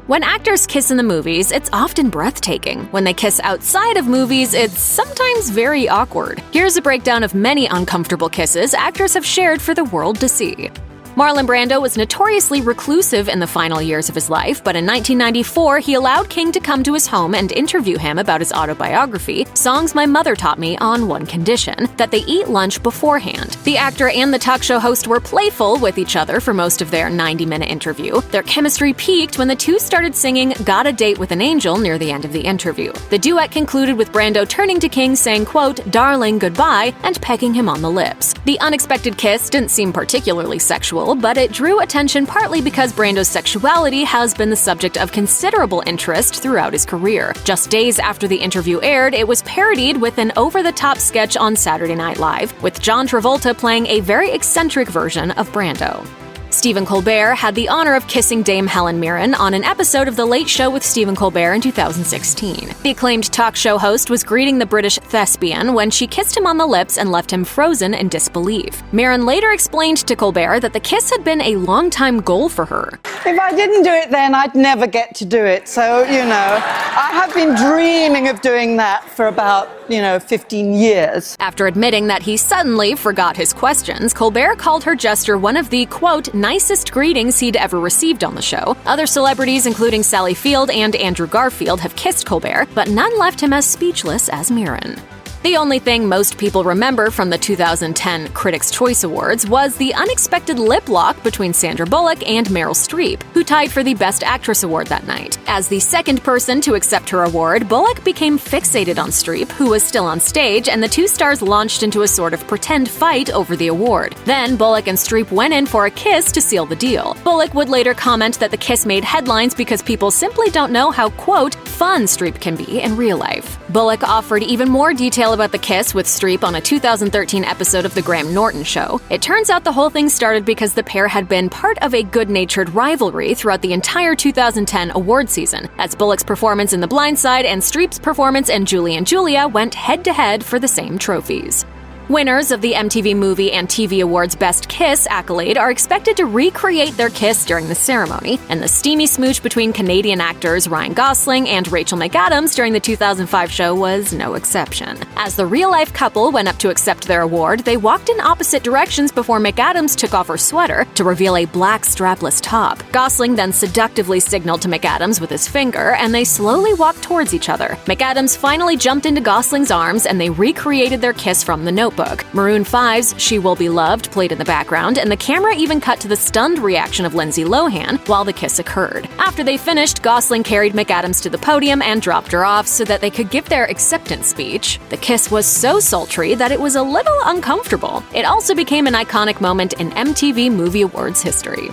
When actors kiss in the movies, it's often breathtaking. When they kiss outside of movies, it's sometimes very awkward. Here's a breakdown of many uncomfortable kisses actors have shared for the world to see. Marlon Brando was notoriously reclusive in the final years of his life, but in 1994 he allowed King to come to his home and interview him about his autobiography, Songs My Mother Taught Me, on one condition: that they eat lunch beforehand. The actor and the talk show host were playful with each other for most of their 90-minute interview. Their chemistry peaked when the two started singing Got a Date with an Angel near the end of the interview. The duet concluded with Brando turning to King saying, quote, "Darling, goodbye," and pecking him on the lips. The unexpected kiss didn't seem particularly sexual, but it drew attention partly because Brando's sexuality has been the subject of considerable interest throughout his career. Just days after the interview aired, it was parodied with an over-the-top sketch on Saturday Night Live, with John Travolta playing a very eccentric version of Brando. Stephen Colbert had the honor of kissing Dame Helen Mirren on an episode of The Late Show with Stephen Colbert in 2016. The acclaimed talk show host was greeting the British thespian when she kissed him on the lips and left him frozen in disbelief. Mirren later explained to Colbert that the kiss had been a long-time goal for her. If I didn't do it then, I'd never get to do it. So, I have been dreaming of doing that for about, 15 years. After admitting that he suddenly forgot his questions, Colbert called her gesture one of the, quote, nicest greetings he'd ever received on the show. Other celebrities, including Sally Field and Andrew Garfield, have kissed Colbert, but none left him as speechless as Mirren. The only thing most people remember from the 2010 Critics' Choice Awards was the unexpected lip lock between Sandra Bullock and Meryl Streep, who tied for the Best Actress award that night. As the second person to accept her award, Bullock became fixated on Streep, who was still on stage, and the two stars launched into a sort of pretend fight over the award. Then Bullock and Streep went in for a kiss to seal the deal. Bullock would later comment that the kiss made headlines because people simply don't know how, quote, fun Streep can be in real life. Bullock offered even more detail about the kiss with Streep on a 2013 episode of The Graham Norton Show. It turns out the whole thing started because the pair had been part of a good-natured rivalry throughout the entire 2010 award season, as Bullock's performance in The Blind Side and Streep's performance in Julie and Julia went head-to-head for the same trophies. Winners of the MTV Movie and TV Awards Best Kiss accolade are expected to recreate their kiss during the ceremony, and the steamy smooch between Canadian actors Ryan Gosling and Rachel McAdams during the 2005 show was no exception. As the real-life couple went up to accept their award, they walked in opposite directions before McAdams took off her sweater to reveal a black strapless top. Gosling then seductively signaled to McAdams with his finger, and they slowly walked towards each other. McAdams finally jumped into Gosling's arms, and they recreated their kiss from The Notebook. Maroon 5's She Will Be Loved played in the background, and the camera even cut to the stunned reaction of Lindsay Lohan while the kiss occurred. After they finished, Gosling carried McAdams to the podium and dropped her off so that they could give their acceptance speech. The kiss was so sultry that it was a little uncomfortable. It also became an iconic moment in MTV Movie Awards history.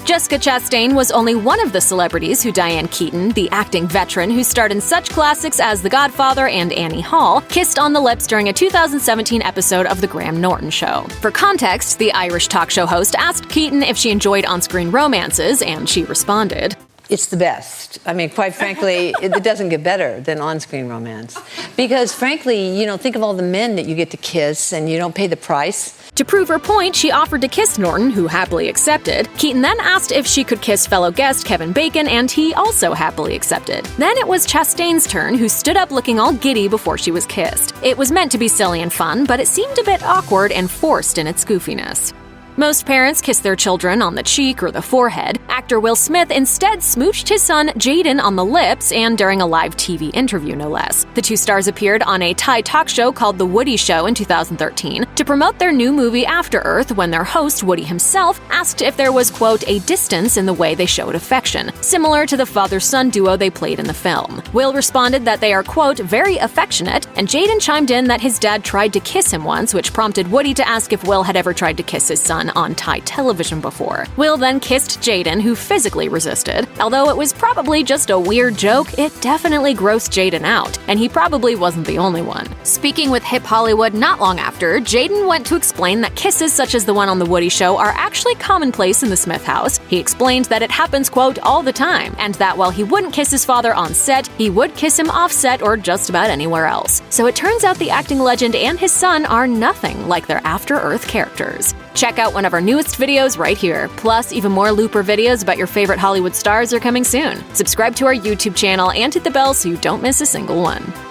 Jessica Chastain was only one of the celebrities who Diane Keaton, the acting veteran who starred in such classics as The Godfather and Annie Hall, kissed on the lips during a 2017 episode of The Graham Norton Show. For context, the Irish talk show host asked Keaton if she enjoyed on-screen romances, and she responded, "It's the best. I mean, quite frankly, it doesn't get better than on-screen romance. Because frankly, think of all the men that you get to kiss and you don't pay the price." To prove her point, she offered to kiss Norton, who happily accepted. Keaton then asked if she could kiss fellow guest Kevin Bacon, and he also happily accepted. Then it was Chastain's turn, who stood up looking all giddy before she was kissed. It was meant to be silly and fun, but it seemed a bit awkward and forced in its goofiness. Most parents kiss their children on the cheek or the forehead. Actor Will Smith instead smooched his son Jaden on the lips, and during a live TV interview, no less. The two stars appeared on a Thai talk show called The Woody Show in 2013 to promote their new movie After Earth, when their host, Woody himself, asked if there was, quote, a distance in the way they showed affection, similar to the father-son duo they played in the film. Will responded that they are, quote, very affectionate, and Jaden chimed in that his dad tried to kiss him once, which prompted Woody to ask if Will had ever tried to kiss his son on Thai television before. Will then kissed Jaden, who physically resisted. Although it was probably just a weird joke, it definitely grossed Jaden out, and he probably wasn't the only one. Speaking with Hip Hollywood not long after, Jaden went to explain that kisses such as the one on The Woody Show are actually commonplace in the Smith house. He explained that it happens, quote, all the time, and that while he wouldn't kiss his father on set, he would kiss him off set or just about anywhere else. So it turns out the acting legend and his son are nothing like their After Earth characters. Check out one of our newest videos right here, plus even more Looper videos videos about your favorite Hollywood stars are coming soon. Subscribe to our YouTube channel and hit the bell so you don't miss a single one.